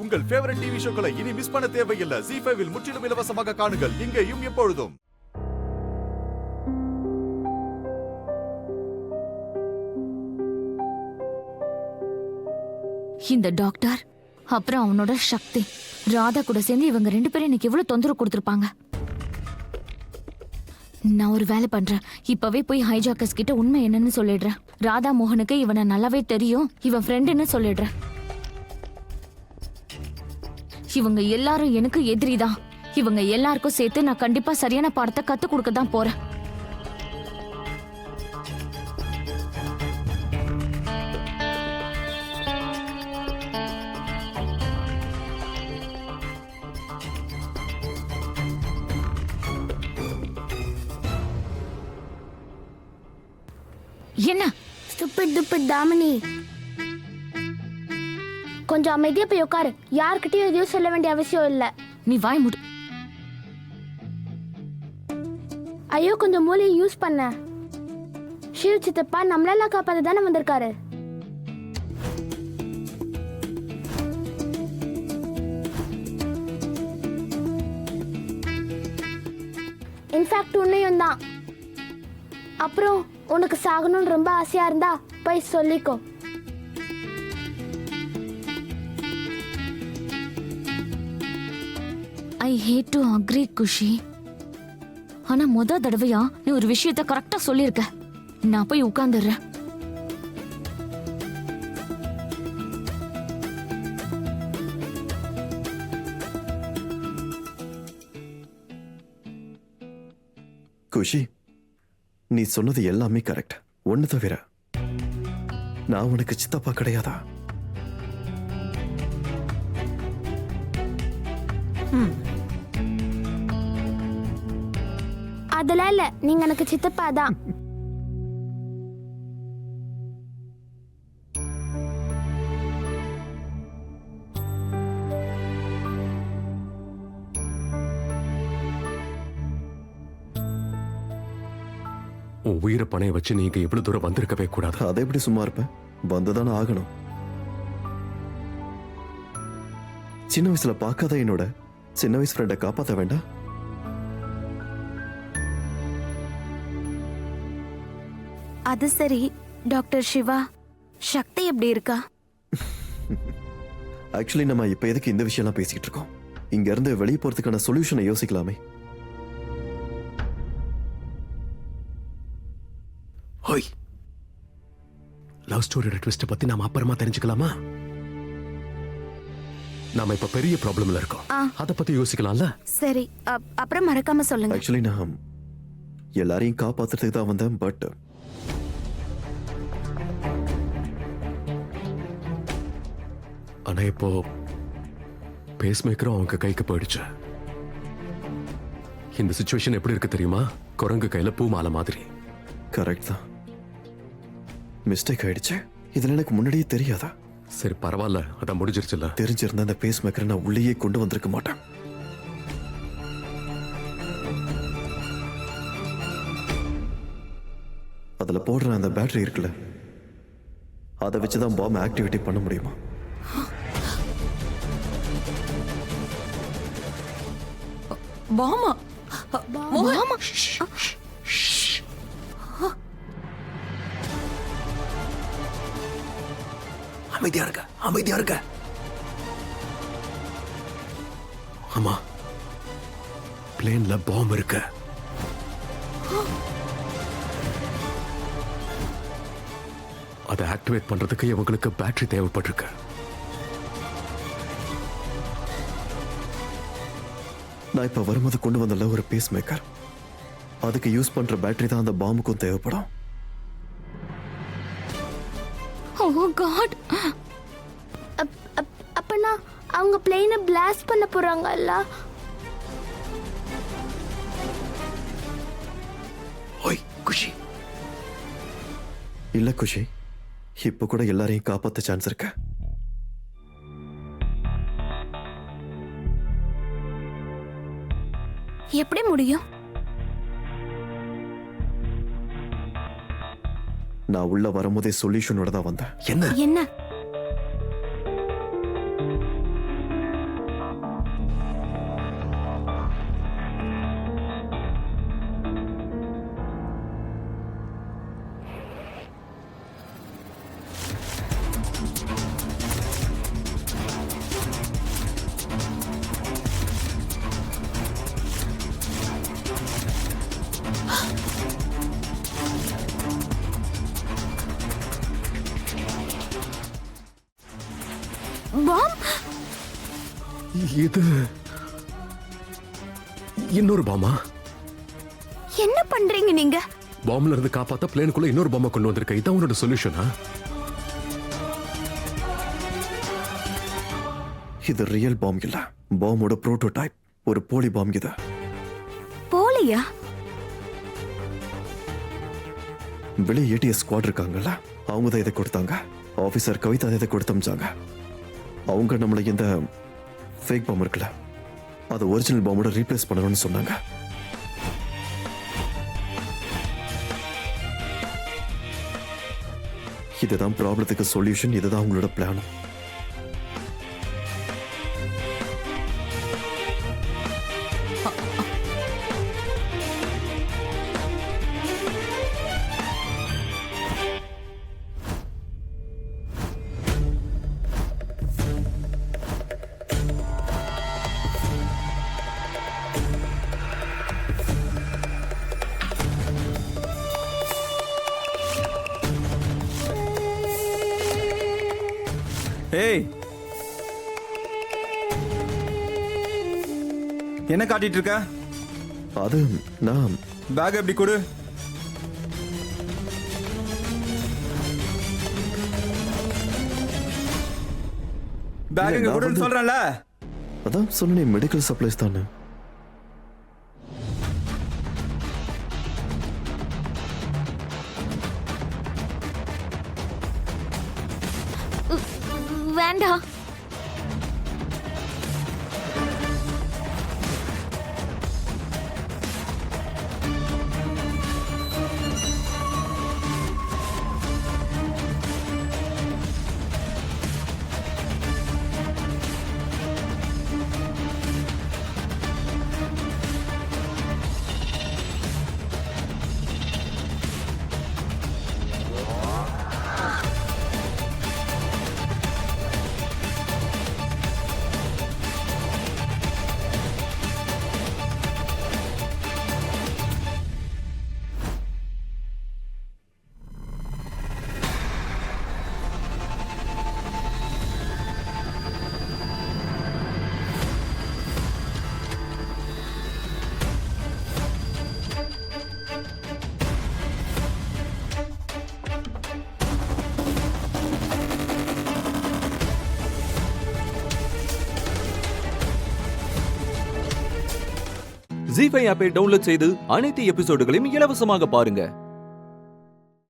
உங்கள் favourite TV ஷோக்களை இனி miss பண்ண தேவையில்லை. ZEE5 இல் முற்றிலும் இலவசமாக காணுங்கள், இங்கேயும் எப்பொழுதும். இந்த டாக்டர் அப்புறம் அவனோட சக்தி ராதா கூட சேர்ந்து இவங்க 2 பேரும் எனக்கு எவ்வளவு தொந்தரவு கொடுத்திருப்பாங்க. நான் ஒரு வேலை பண்றேன். இப்பவே போய் ஹைஜாக்கர்ஸ் கிட்ட உண்மை என்னன்னு சொல்லிடுறேன். ராதா மோகனுக்கு இவனை நல்லாவே தெரியும், இவன் ஃப்ரெண்டுன்னு சொல்லிடுறேன். இவங்க எல்லாரும் எனக்கு எதிரிதான். இவங்க எல்லாருக்கும் சேர்த்து நான் கண்டிப்பா சரியான பாடத்தை கத்து கொடுக்க தான் போறேன். என்ன ஸ்டூபிட் டுபிட் தாமினி, கொஞ்சம் அமைதியா போய் உட்காரு. யார்கிட்டயும் எதையும் சொல்ல வேண்டிய அவசியம் இல்ல. நீ வாய் மூடு. ஐயோ, கொஞ்சம் மூளையை யூஸ் பண்ண. ஷிவ் சித்தப்பா நம்மளெல்லாம் காப்பாத்த தானே வந்திருக்காரு. இன்ஃபேக்ட் உன்னையும் தான். அப்புறம் உனக்கு சாகணும்னு ரொம்ப ஆசையா இருந்தா போய் சொல்லிக்கோ. ஐ ஹேட் டு அக்ரி குஷி. ஆனா முத தடவையா நீ ஒரு விஷயத்த கரெக்டா சொல்லிருக்க. நான் போய் உட்கார்ந்துடுறேன். குஷி, நீ சொன்னது எல்லாமே கரெக்ட். ஒண்ணு தவிர, நான் உனக்கு சித்தப்பா கிடையாதா? அதெல்லாம் இல்ல, நீங்க எனக்கு சித்தப்பா தான். உன் உயிரை பணைய வச்சு நீங்க இவ்வளவு தூரம் வந்திருக்கவே கூடாது. அதை எப்படி சும்மா இருப்பேன்? வந்துதானே ஆகணும். சின்ன வயசுல பார்க்காத என்னோட சின்ன வயசு ஃப்ரெண்டை காப்பாற்ற வேண்டாம்? அது சரி டாக்டர் சிவா, சக்தி எப்படி இருக்கா? ஆக்சுவலி நம்ம இப்ப எதுக்கு இந்த விஷயம்லாம் பேசிக்கிட்டு இருக்கோம்? இங்க இருந்து வெளியே போறதுக்கான சொல்யூஷனை யோசிக்கலாமே. ஹோய், லவ் ஸ்டோரியோட ட்விஸ்ட் பத்தி நாம அப்புறமா தெரிஞ்சுக்கலாமா? நாம இப்ப பெரிய ப்ராப்ளம்ல இருக்கோம், அத பத்தி யோசிக்கலாம்ல. சரி, அப்புறம் மறக்காம சொல்லுங்க. ஆக்சுவலி நான் எல்லாரையும் காப்பாத்துறதுக்கு தான் வந்தேன். பட் ஆனா இப்போ பேஸ் மேக்கரும் அவங்க கைக்கு போயிடுச்சு. இந்த சிச்சுவேஷன் எப்படி இருக்கு தெரியுமா? குரங்கு கையில பூ மாலை மாதிரி. கரெக்ட் தான். மிஸ்டேக் ஆயிடுச்சு. இதுல எனக்கு முன்னாடியே தெரியாதா? சரி பரவாயில்ல, அதான் முடிஞ்சிருச்சுல்ல. தெரிஞ்சிருந்தா அந்த பேஸ் மேக்கரை நான் உள்ளேயே கொண்டு வந்திருக்க மாட்டேன். அதுல போடுற அந்த பேட்டரி இருக்குல்ல, அதை வச்சுதான் பாம் ஆக்டிவிட்டி பண்ண முடியுமா? பாமா? பாமா? அமைதியா இருக்க, அமைதியா இருக்க. ஆமா, பிளேன்ல பாம் இருக்கு. அதை ஆக்டிவேட் பண்றதுக்கு இவங்களுக்கு பேட்டரி தேவைப்பட்டிருக்கு. நான் இப்ப வரும்போது கொண்டு வந்தல ஒரு பேஸ் மேக்கர், அதுக்கு யூஸ் பண்ற பேட்டரி தான் அந்த பாம்புக்கும் தேவைப்படும். ஓ காட். அப்பனா அவங்க பிளேனை பிளாஸ்ட் பண்ண போறாங்கல்ல? ஓய் குஷி. இல்ல குஷி, இப்ப கூட எல்லாரையும் காப்பாத்த சான்ஸ் இருக்கு. எப்படி முடியும்? நான் உள்ள வரும்போதே சொல்யூஷனோட தான் வந்தேன். என்ன என்ன? இது இன்னொரு பாமா. என்ன பண்றீங்க நீங்க? பாம்புல இருந்து காப்பாத்த பிளேனுக்குள்ள இன்னொரு பாம்பை கொண்டு வந்திருக்க. இதான் உன்னோட சொல்யூஷனா? இது ரியல் பாம் இல்ல, பாம்போட புரோட்டோடைப். ஒரு போலி பாம் இது. போலியா? வெளியே ஏடிஎஸ் ஸ்குவாட் இருக்காங்கல்ல, அவங்க தான் இதை கொடுத்தாங்க. ஆபீசர் கவிதா இதை கொடுத்து அமிச்சாங்க. அவங்க நம்மளை இந்த ஃபேக் பாம் இருக்குல்ல, அதை ஒரிஜினல் பாம்போட ரீப்ளேஸ் பண்ணணும்னு சொன்னாங்க. இதுதான் ப்ராப்ளத்துக்கு சொல்யூஷன். இதுதான் உங்களோட பிளான். ஏய், என்ன காட்டிட்டு இருக்க? அது நான் பேக் எப்படி கொடு. பேக் எங்க கொடுன்னு சொல்றேன்ல. அதான் சொன்னேன், மெடிக்கல் சப்ளைஸ் தானே. வேண்டாம். ஜீ5 ஆப்பை டவுன்லோட் செய்து அனைத்து எபிசோடுகளையும் இலவசமாக பாருங்க.